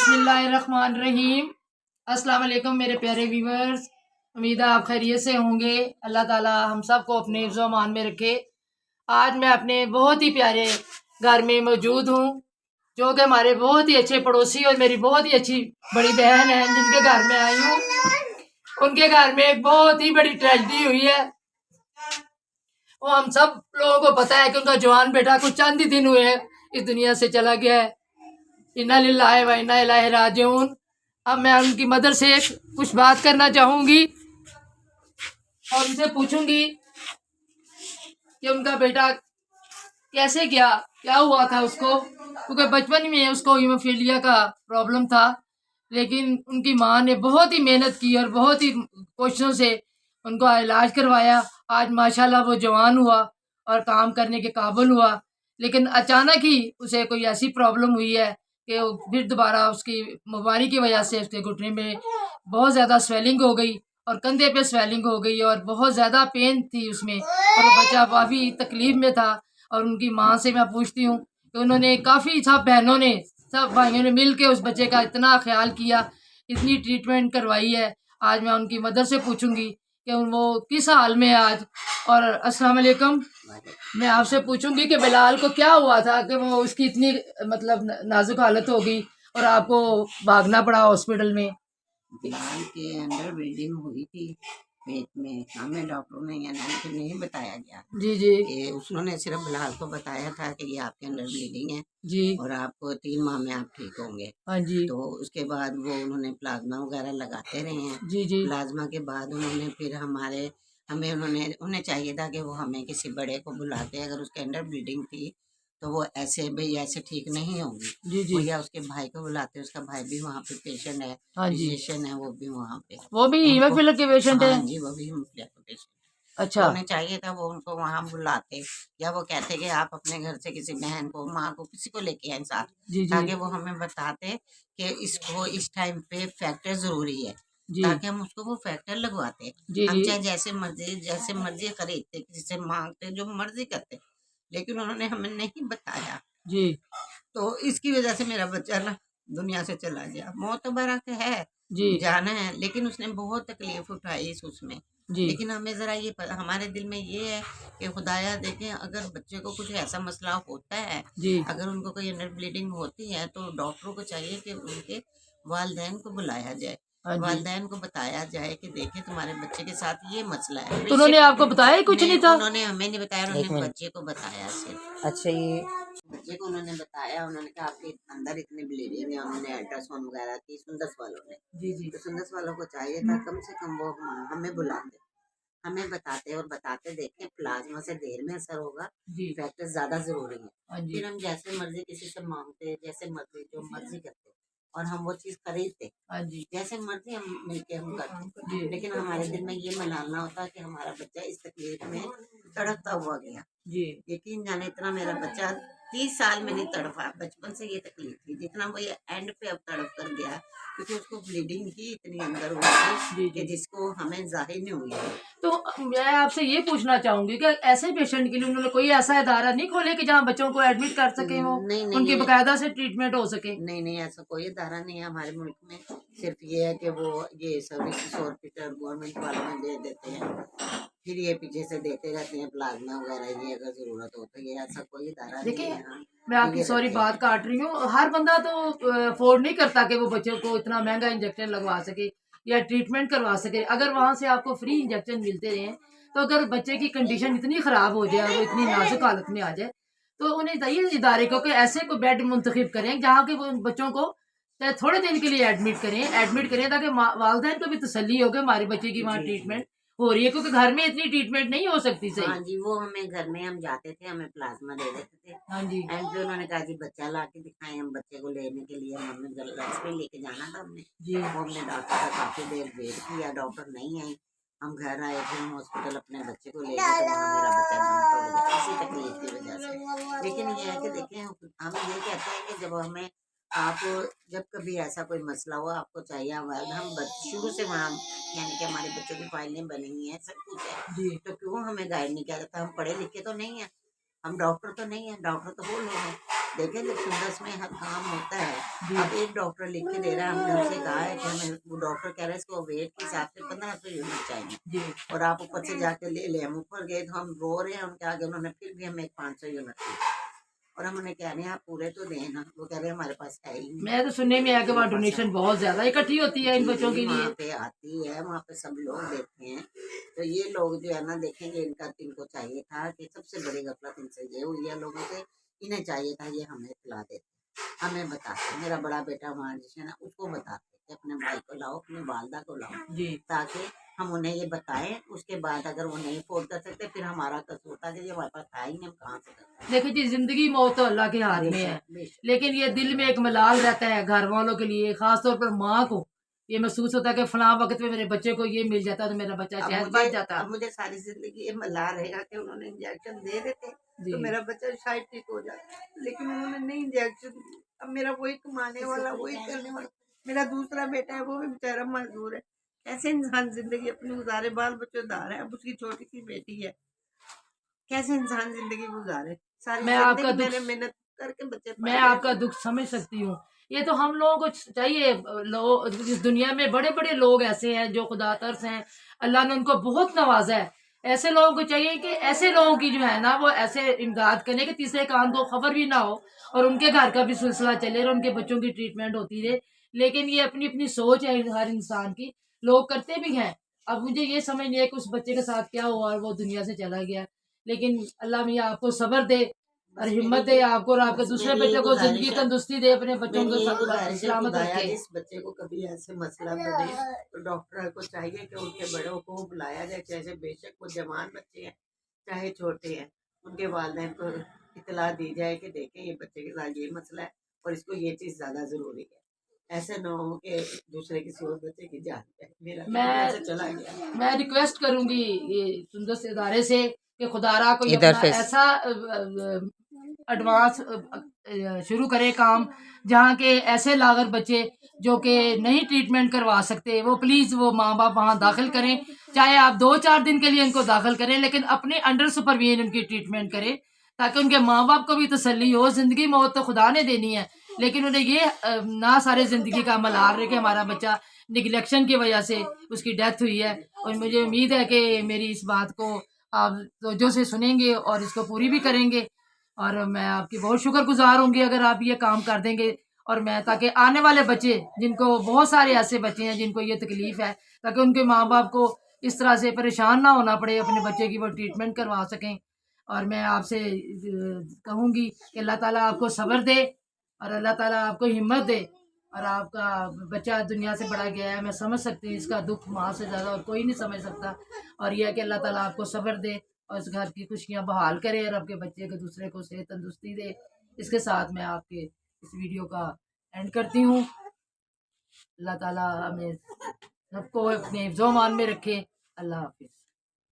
बिस्मिल्लाहिर्रहमानिर्रहीम। अस्सलाम वालेकुम मेरे प्यारे व्यूवर्स, उम्मीद है आप खैरियत से होंगे। अल्लाह ताला हम सब को अपने हिफ्ज़ व अमान में रखे। आज मैं अपने बहुत ही प्यारे घर में मौजूद हूँ, जो कि हमारे बहुत ही अच्छे पड़ोसी और मेरी बहुत ही अच्छी बड़ी बहन है, जिनके घर में आई हूँ। उनके घर में एक बहुत ही बड़ी ट्रेजेडी हुई है। वो हम सब लोगों को पता है कि उनका जवान बेटा कुछ चंद ही दिन हुए इस दुनिया से चला गया है। इन्ना लिल्लाहि व इन्ना इलैहि राजिऊन। अब मैं उनकी मदर से कुछ बात करना चाहूँगी और उनसे पूछूंगी कि उनका बेटा कैसे गया, क्या हुआ था उसको, क्योंकि बचपन में उसको हीमोफीलिया का प्रॉब्लम था। लेकिन उनकी माँ ने बहुत ही मेहनत की और बहुत ही कोशिशों से उनका इलाज करवाया। आज माशाल्लाह वो जवान हुआ और काम करने के काबिल हुआ। लेकिन अचानक ही उसे कोई ऐसी प्रॉब्लम हुई है कि फिर दोबारा उसकी बीमारी की वजह से उसके घुटने में बहुत ज़्यादा स्वेलिंग हो गई और कंधे पे स्वेलिंग हो गई और बहुत ज़्यादा पेन थी उसमें, और वो बच्चा काफ़ी तकलीफ में था। और उनकी माँ से मैं पूछती हूँ कि उन्होंने काफ़ी सब बहनों ने सब भाइयों ने मिल के उस बच्चे का इतना ख्याल किया, इतनी ट्रीटमेंट करवाई है। आज मैं उनकी मदर से पूछूंगी कि वो किस हाल में है आज। और अस्सलाम वालेकुम, मैं आपसे पूछूंगी कि बिलाल को क्या हुआ था कि वो उसकी इतनी मतलब नाजुक हालत हो गई और आपको भागना पड़ा हॉस्पिटल में। बिलाल के अंदर ब्लीडिंग हुई थी पेट में। हमें डॉक्टरों ने नहीं बताया गया जी जी कि उन्होंने सिर्फ बिलाल को बताया था कि ये आपके अंदर ब्लीडिंग है जी और आपको 3 माह में आप ठीक होंगे। हाँ जी तो उसके बाद वो उन्होंने प्लाज्मा वगैरह लगाते रहे हैं। जी जी प्लाज्मा के बाद उन्होंने फिर हमें उन्हें चाहिए था कि वो हमें किसी बड़े को बुलाते, अगर उसके अंदर ब्लीडिंग थी तो वो ऐसे ठीक नहीं होगी। जी वो जी या उसके भाई को बुलाते, उसका भाई भी वहाँ पे पेशेंट है, हाँ जी, फिजिशियन है, वो भी वहाँ पे वो भी उनको। हीमोफीलिया के पेशेंट है। हाँ जी, वो भी हीमोफीलिया का पेशेंट। तो अच्छा उन्हें चाहिए था वो उनको वहाँ बुलाते, या वो कहते कि आप अपने घर से किसी बहन को, माँ को, किसी को लेके आए साथ, जी जी ताकि वो हमें बताते कि इसको इस टाइम पे फैक्टर जरूरी है, जी ताकि हम उसको वो फैक्टर लगवाते। जी हम जी चाहे जैसे मर्जी खरीदते, किसी से मांगते, जो मर्जी करते, लेकिन उन्होंने हमें नहीं बताया। जी तो इसकी वजह से मेरा बच्चा ना दुनिया से चला गया। मौत तो बरक है, जी जाना है, लेकिन उसने बहुत तकलीफ उठाई उसमें। जी लेकिन हमें ज़रा हमारे दिल में ये है कि खुदाया देखें, अगर बच्चे को कुछ ऐसा मसला होता है, जी अगर उनको कोई अंडर ब्लीडिंग होती है, तो डॉक्टरों को चाहिए कि उनके वालिदैन को बुलाया जाए, हाँ जी। वालिदैन को बताया जाए कि देखें तुम्हारे बच्चे के साथ ये मसला है। तो उन्होंने आपको बताया ही कुछ नहीं था? उन्होंने हमें नहीं बताया, उन्होंने बच्चे को बताया सिर्फ। अच्छा, ये बच्चे को उन्होंने बताया, उन्होंने कहा आपके अंदर इतनी ब्लीडिंग है। उन्होंने अल्ट्रासाउंड वगैरह की सुंदस वालों ने। जी जी तो सुंदस वालों को चाहिए था कम से कम वो हमें बुलाते, हमें बताते और बताते देखें प्लाज्मा से देर में असर होगा, जी फैक्टर ज्यादा जरूरी है। हाँ जी फिर हम जैसे मर्जी किसी से मांगते, जैसे मर्जी जो मर्जी करते, और हम वो चीज खरीदते, हाँ जी जैसे मर्जी हम मिलके हम करते। जी लेकिन हमारे दिल में ये मनाना होता कि हमारा बच्चा इस तकलीफ में तड़पता हुआ गया। जी यकीन जाने इतना मेरा बच्चा 30 साल में नहीं तड़पा, बचपन से ये तकलीफ थी, जितना वो ये एंड पे अब तड़प कर गया, क्योंकि उसको ब्लीडिंग ही इतनी अंदर हुई थी जी कि जी। जिसको हमें जाहिर नहीं हुई है। तो मैं आपसे ये पूछना चाहूंगी कि ऐसे पेशेंट के लिए उन्होंने कोई ऐसा इदारा नहीं खोले कि जहाँ बच्चों को एडमिट कर सके, वो नहीं उनकी नहीं बकायदा से ट्रीटमेंट हो सके? नहीं नहीं, ऐसा कोई इदारा नहीं है हमारे मुल्क में। सिर्फ ये है कि वो ये सर्विस हॉस्पिटल गवर्नमेंट वालों में दे देते हैं, फिर ये पीछे से देते रहते हैं प्लाज्मा वगैरह, ये अगर जरूरत हो तो। ये ऐसा कोई इदारा नहीं देखिए, है यहाँ। मैं आपकी सॉरी बात काट रही हूँ, हर बंदा तो अफोर्ड नहीं करता कि वो बच्चों को इतना महंगा इंजेक्शन लगवा सके या ट्रीटमेंट करवा सके। अगर वहाँ से आपको फ्री इंजेक्शन मिलते रहे, तो अगर बच्चे की कंडीशन इतनी ख़राब हो जाए, वो इतनी नाजुक हालत में आ जाए, तो उन्हें चाहिए इदारे को कि ऐसे कोई बेड मुंतखब करें जहाँ के वो बच्चों को चाहे थोड़े दिन के लिए एडमिट करें, ताकि वालदैन को भी तसल्ली हो कि हमारे बच्चे की वहाँ ट्रीटमेंट हो रही है, क्योंकि घर में इतनी ट्रीटमेंट नहीं हो सकती सही। हाँ जी, वो हमें घर में हम जाते थे, हमें प्लाज्मा दे देते थे। हाँ जी एंड फिर उन्होंने कहा जी बच्चा ला के दिखाएं। हम बच्चे को लेने के लिए हमें लंच में लेके जाना था हमने। जी वो हमने डॉक्टर का काफी देर वेट किया, डॉक्टर नहीं आई। हम घर आए, फिर हम हॉस्पिटल अपने बच्चे को ले गए, तो वहाँ मेरा बच्चा दम तोड़ गया इसी तकलीफ की वजह से। लेकिन ये है कि देखें, हम ये कहते हैं कि जब हमें आप जब कभी ऐसा कोई मसला हो, आपको चाहिए हम शुरू से वहाँ, यानी कि हमारे बच्चों की फाइलें बनी हुई हैं, सब कुछ है, जी तो क्यों हमें गाइड नहीं किया जाता? हम पढ़े लिखे तो नहीं है, हम डॉक्टर तो नहीं है, डॉक्टर तो वो लोग हैं देखें जब सुंदस में हर काम होता है, अब एक डॉक्टर लिख के दे रहा है, हमने उनसे कहा है कि हमें, वो डॉक्टर कह रहा है इसको वेट के हिसाब से 1500 यूनिट चाहिए, जी और आप ऊपर से जाके ले ले। हम ऊपर गए तो हम रो रहे हैं उनके आगे, उन्होंने फिर भी हमें 500 यूनिट दी, और हम उन्हें कह रहे हैं आप पूरे तो दें ना, वो कह रहे हैं हमारे पास है ही नहीं। मैं तो सुनने में आया कि वहाँ डोनेशन बहुत ज्यादा इकट्ठी होती है इन जी, बच्चों के लिए। वहाँ पे आती है, वहाँ पे सब लोग देते हैं। तो ये लोग जो है ना देखेंगे, इनको चाहिए था कि सबसे बड़ी गफलत इनसे ये हुई है लोगों से, इन्हें चाहिए था ये हमें खिला देते, हमें बताते। मेरा बड़ा बेटा वहाँ जिसे ना उसको बताते कि अपने भाई को लाओ, अपनी वालदा को लाओ, जी ताकि हम उन्हें ये बताएं। उसके बाद अगर वो नहीं अफोर्ड कर सकते फिर हमारा कसूर था कि ये हमारे पास था ही नहीं, हम कहाँ से करते। देखिए जी, जिंदगी मौत तो अल्लाह के हाथ में है, बेशक बेशक। लेकिन ये दिल में एक मलाल रहता है घर वालों के लिए, खास तौर पर माँ को ये महसूस होता है कि फलां वक्त में मेरे बच्चे को ये मिल जाता तो मेरा बच्चा शायद बच जाता। अब मुझे सारी जिंदगी ये मल्ला रहेगा कि उन्होंने इंजेक्शन दे देते जी तो मेरा बच्चा शायद ठीक हो जाता, लेकिन उन्होंने नहीं इंजेक्शन दिए। अब मेरा वही कमाने वाला, वही करने वाला, मेरा दूसरा बेटा है वो भी बेचारा मजदूर है। कैसे इंसान जिंदगी अपनी गुजारे, बाल बच्चेदार है, अब उसकी छोटी सी बेटी है, कैसे इंसान जिंदगी गुजारे। सारी मैं आपका जिंदगी दुख मैंने मेहनत करके बच्चे मैं पाले आपका हैं। दुख समझ सकती हूँ। ये तो हम लोगों को चाहिए, लोग इस दुनिया में बड़े बड़े लोग ऐसे हैं जो खुदा तरस हैं, अल्लाह ने उनको बहुत नवाजा है। ऐसे लोगों को चाहिए कि ऐसे लोगों की जो है ना वो ऐसे इमदाद करें कि तीसरे कान को खबर भी ना हो, और उनके घर का भी सिलसिला चले और उनके बच्चों की ट्रीटमेंट होती रहे। लेकिन ये अपनी अपनी सोच है हर इंसान की, लोग करते भी हैं। अब मुझे ये समझ नहीं है कि उस बच्चे के साथ क्या हुआ और वो दुनिया से चला गया, लेकिन अल्लाह मियाँ आपको सब्र दे और बस हिम्मत मेरी दे आपको, और आपके बस दूसरे मेरी यही बच्चों को जिंदगी गुजारिश है, तंदुरुस्ती दे, अपने बच्चों मेरी को यही गुजारिश है, सलामत खुदाया रखे। जिस बच्चे को कभी ऐसे मसला बने तो डॉक्टर को चाहिए कि उनके बड़ों को बुलाया जाए, चाहे बेशक वो जवान बच्चे हैं चाहे छोटे हैं, उनके वालिदैन को इतला दी जाए कि देखें ये बच्चे के साथ ये मसला है और इसको ये चीज़ ज़्यादा ज़रूरी है। ऐसे न हो कि दूसरे किसी और बच्चे की जान जाए। मेरा तो दुनिया से चला गया। मैं रिक्वेस्ट करूंगी ये सुंदर से इदारे से कि खुदारा कोई इधर अपना से ऐसा एडवांस शुरू करे काम, जहाँ के ऐसे लागर बच्चे जो कि नहीं ट्रीटमेंट करवा सकते, वो प्लीज़ वो माँ बाप वहाँ दाखिल करें। चाहे आप 2-4 दिन के लिए उनको दाखिल करें, लेकिन अपने अंडर सुपरविजन उनकी ट्रीटमेंट करें, ताकि उनके माँ बाप को भी तसल्ली हो। ज़िंदगी मौत तो खुदा ने देनी है, लेकिन उन्हें ये ना सारे ज़िंदगी का मलाल रहे कि हमारा बच्चा निगलेक्शन की वजह से उसकी डेथ हुई है। और मुझे उम्मीद है कि मेरी इस बात को आप तवज्जो से सुनेंगे और इसको पूरी भी करेंगे, और मैं आपकी बहुत शुक्रगुजार होंगी अगर आप ये काम कर देंगे। और मैं, ताकि आने वाले बच्चे, जिनको बहुत सारे ऐसे बच्चे हैं जिनको ये तकलीफ़ है, ताकि उनके माँ बाप को इस तरह से परेशान ना होना पड़े, अपने बच्चे की वो ट्रीटमेंट करवा सकें। और मैं आपसे कहूँगी कि अल्लाह ताला आपको सब्र दे और अल्लाह ताला आपको हिम्मत दे। और आपका बच्चा दुनिया से बड़ा गया है, मैं समझ सकती हूँ इसका दुख, माँ से ज़्यादा और कोई नहीं समझ सकता। और यह है कि अल्लाह ताला आपको सब्र दे और इस घर की खुशियाँ बहाल करे और आपके बच्चे को दूसरे को सेहत तंदुरुस्ती दे। इसके साथ मैं आपके इस वीडियो का एंड करती हूँ। अल्लाह ताला हमें सबको अपने हिफ्ज़-ओ-मान में रखे। अल्लाह हाफ़िज़।